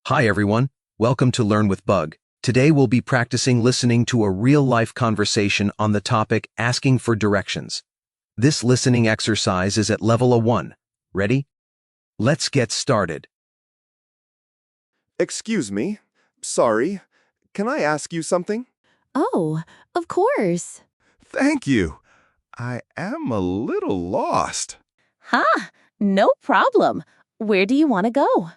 Hi everyone, welcome to Learn with Bug. Today we'll be practicing listening to a real-life conversation on the topic asking for directions. This listening exercise is at level 1. Ready? Let's get started. Excuse me. Sorry. Can I ask you something? Oh, of course. Thank you. I am a little lost. No problem. Where do you want to go?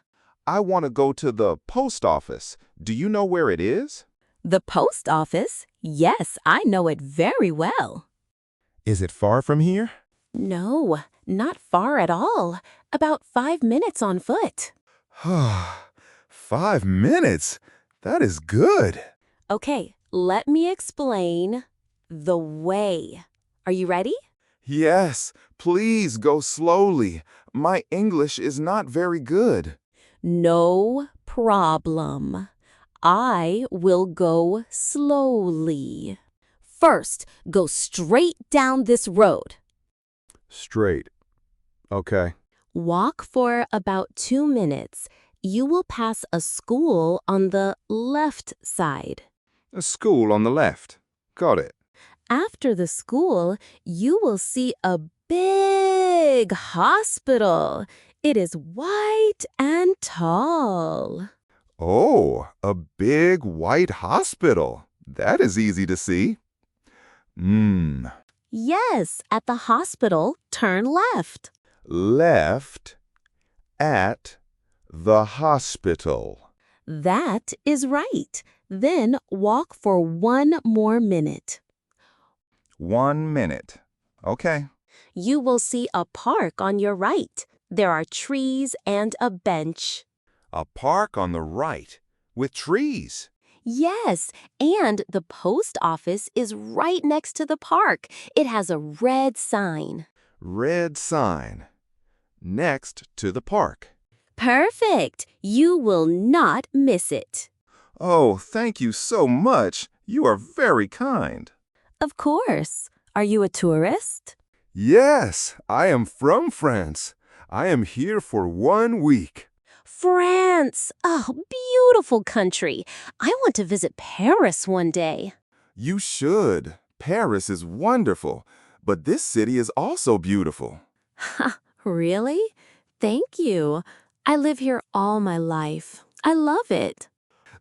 I want to go to the post office. Do you know where it is? The post office? Yes, I know it very well. Is it far from here? No, not far at all. About 5 minutes on foot. 5 minutes? That is good. Okay, let me explain the way. Are you ready? Yes, please go slowly. My English is not very good. No problem. I will go slowly. First, go straight down this road. Straight. Okay. Walk for about 2 minutes. You will pass a school on the left side. A school on the left. Got it. After the school, you will see a big hospital. It is white and tall. Oh, a big white hospital. That is easy to see. Yes, at the hospital, turn left. Left at the hospital. That is right. Then walk for 1 more minute. 1 minute. Okay. You will see a park on your right. There are trees and a bench. A park on the right with trees. Yes, and the post office is right next to the park. It has a red sign. Red sign. Next to the park. Perfect. You will not miss it. Oh, thank you so much. You are very kind. Of course. Are you a tourist? Yes, I am from France. I am here for 1 week. France! Oh, beautiful country. I want to visit Paris one day. You should. Paris is wonderful, but this city is also beautiful. Really? Thank you. I live here all my life. I love it.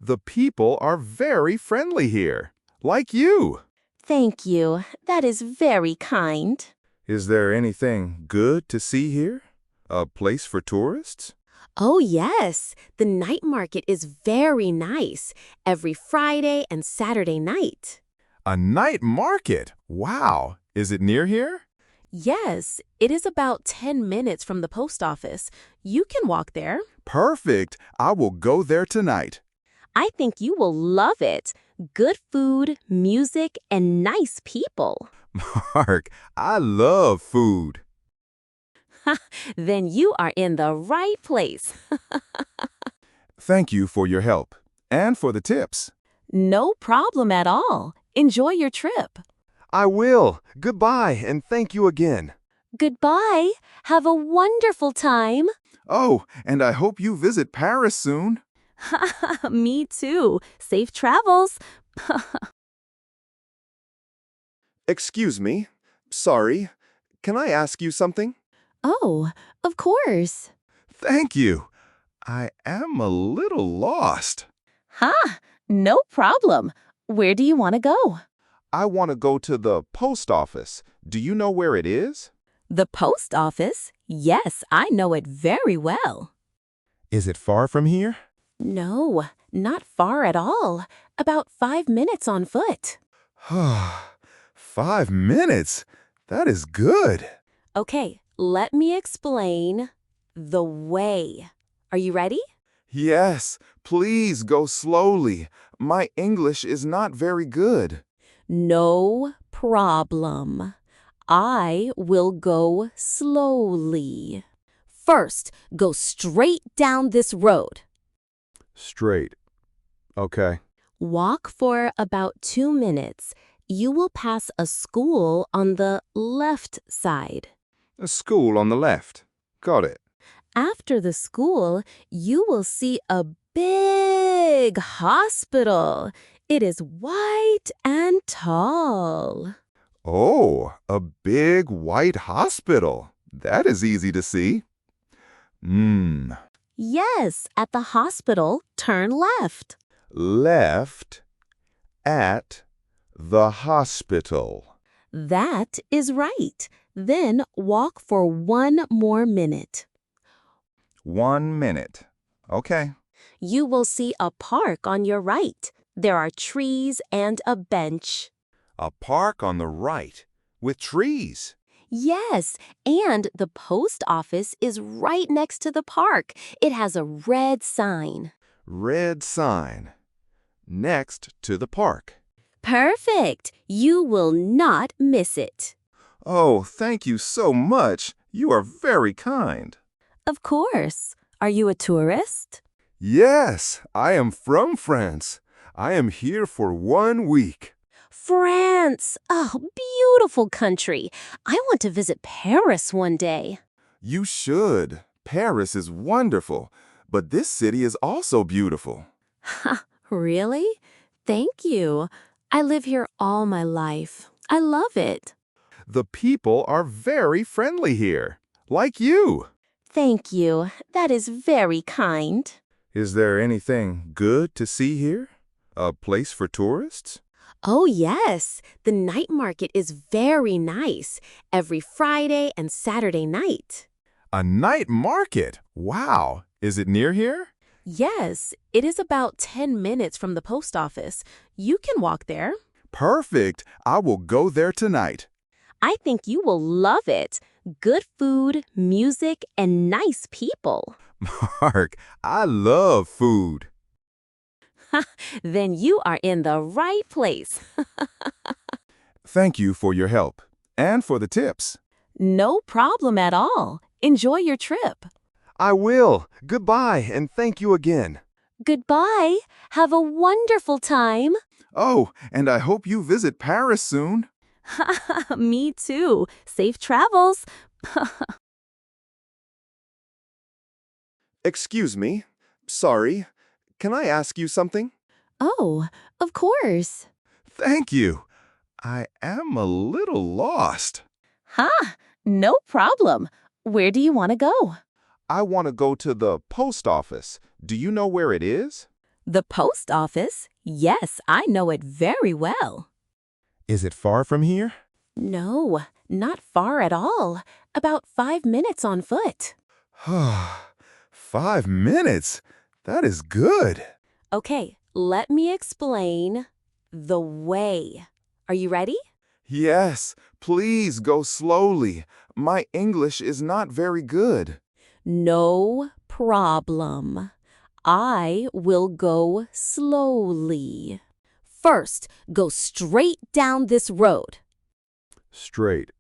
The people are very friendly here, like you. Thank you. That is very kind. Is there anything good to see here? A place for tourists? Oh, yes. The night market is very nice. Every Friday and Saturday night. A night market? Wow. Is it near here? Yes, it is about 10 minutes from the post office. You can walk there. Perfect. I will go there tonight. I think you will love it. Good food, music, and nice people. Mark, I love food. Then you are in the right place. Thank you for your help and for the tips. No problem at all. Enjoy your trip. I will. Goodbye, and thank you again. Goodbye. Have a wonderful time. Oh, and I hope you visit Paris soon. Me too. Safe travels. Excuse me. Sorry. Can I ask you something? Oh, of course. Thank you. I am a little lost. No problem. Where do you want to go? I want to go to the post office. Do you know where it is? The post office? Yes, I know it very well. Is it far from here? No, not far at all. About 5 minutes on foot. 5 minutes? That is good. Okay, let me explain the way. Are you ready? Yes, please go slowly. My English is not very good. No problem. I will go slowly. First, go straight down this road. Straight. Okay. Walk for about 2 minutes. You will pass a school on the left side. A school on the left. Got it. After the school, you will see a big hospital. It is white and tall. Oh, a big white hospital. That is easy to see. Yes, at the hospital, turn left. Left at the hospital. That is right. Then walk for 1 more minute. 1 minute. Okay. You will see a park on your right. There are trees and a bench. A park on the right with trees. Yes, and the post office is right next to the park. It has a red sign. Red sign. Next to the park. Perfect. You will not miss it. Oh, thank you so much. You are very kind. Of course. Are you a tourist? Yes, I am from France. I am here for 1 week. France! Oh, beautiful country. I want to visit Paris one day. You should. Paris is wonderful, but this city is also beautiful. Really? Thank you. I live here all my life. I love it. The people are very friendly here, like you. Thank you. That is very kind. Is there anything good to see here? A place for tourists? Oh, yes. The night market is very nice. Every Friday and Saturday night. A night market? Wow. Is it near here? Yes, it is about 10 minutes from the post office. You can walk there. Perfect. I will go there tonight. I think you will love it. Good food, music, and nice people. Mark, I love food. Then you are in the right place. Thank you for your help and for the tips. No problem at all. Enjoy your trip. I will. Goodbye, and thank you again. Goodbye. Have a wonderful time. Oh, and I hope you visit Paris soon. Me too. Safe travels. Excuse me. Sorry. Can I ask you something? Oh, of course. Thank you. I am a little lost. No problem. Where do you want to go? I want to go to the post office. Do you know where it is? The post office? Yes, I know it very well. Is it far from here? No, not far at all. About 5 minutes on foot. 5 minutes? That is good. Okay, let me explain the way. Are you ready? Yes, please go slowly. My English is not very good. No problem. I will go slowly. First, go straight down this road. Straight.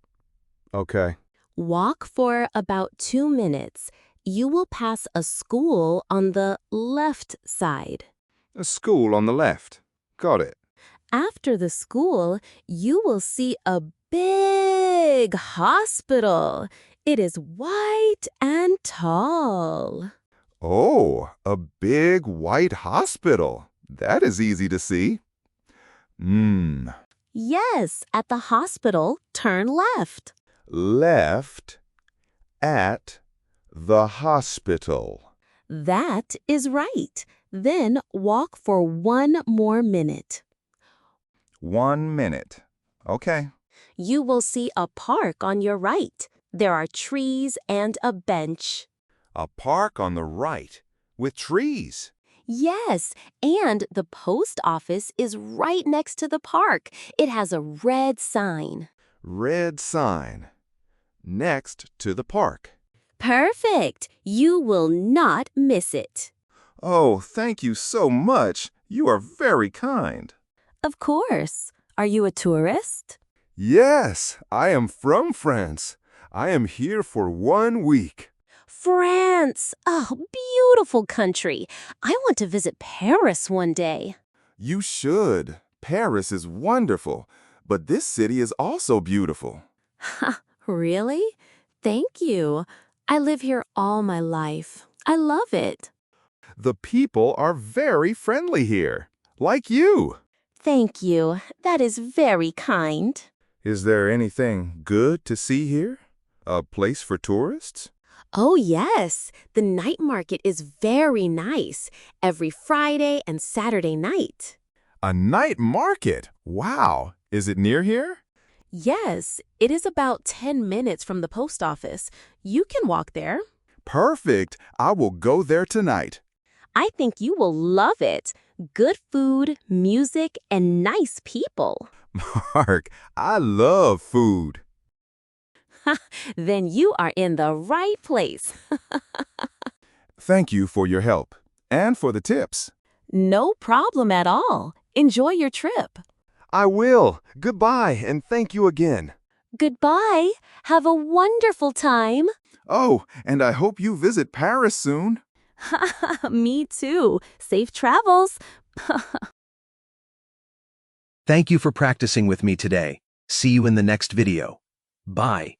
Okay. Walk for about 2 minutes. You will pass a school on the left side. A school on the left. Got it. After the school, you will see a big hospital. It is white and tall. Oh, a big white hospital. That is easy to see. Yes, at the hospital, turn left. Left at the hospital. That is right. Then walk for 1 more minute. 1 minute. Okay. You will see a park on your right. There are trees and a bench. A park on the right with trees. Yes, and the post office is right next to the park. It has a red sign. Red sign. Next to the park. Perfect. You will not miss it. Oh, thank you so much. You are very kind. Of course. Are you a tourist? Yes, I am from France. I am here for 1 week. France! Oh, beautiful country. I want to visit Paris one day. You should. Paris is wonderful, but this city is also beautiful. Really? Thank you. I live here all my life. I love it. The people are very friendly here. Like you. Thank you. That is very kind. Is there anything good to see here? A place for tourists? Oh, yes. The night market is very nice. Every Friday and Saturday night. A night market? Wow. Is it near here? Yes, it is about 10 minutes from the post office. You can walk there. Perfect. I will go there tonight. I think you will love it. Good food, music, and nice people. Mark, I love food. Then you are in the right place. Thank you for your help and for the tips. No problem at all. Enjoy your trip. I will. Goodbye, and thank you again. Goodbye. Have a wonderful time. Oh, and I hope you visit Paris soon. Me too. Safe travels. Thank you for practicing with me today. See you in the next video. Bye.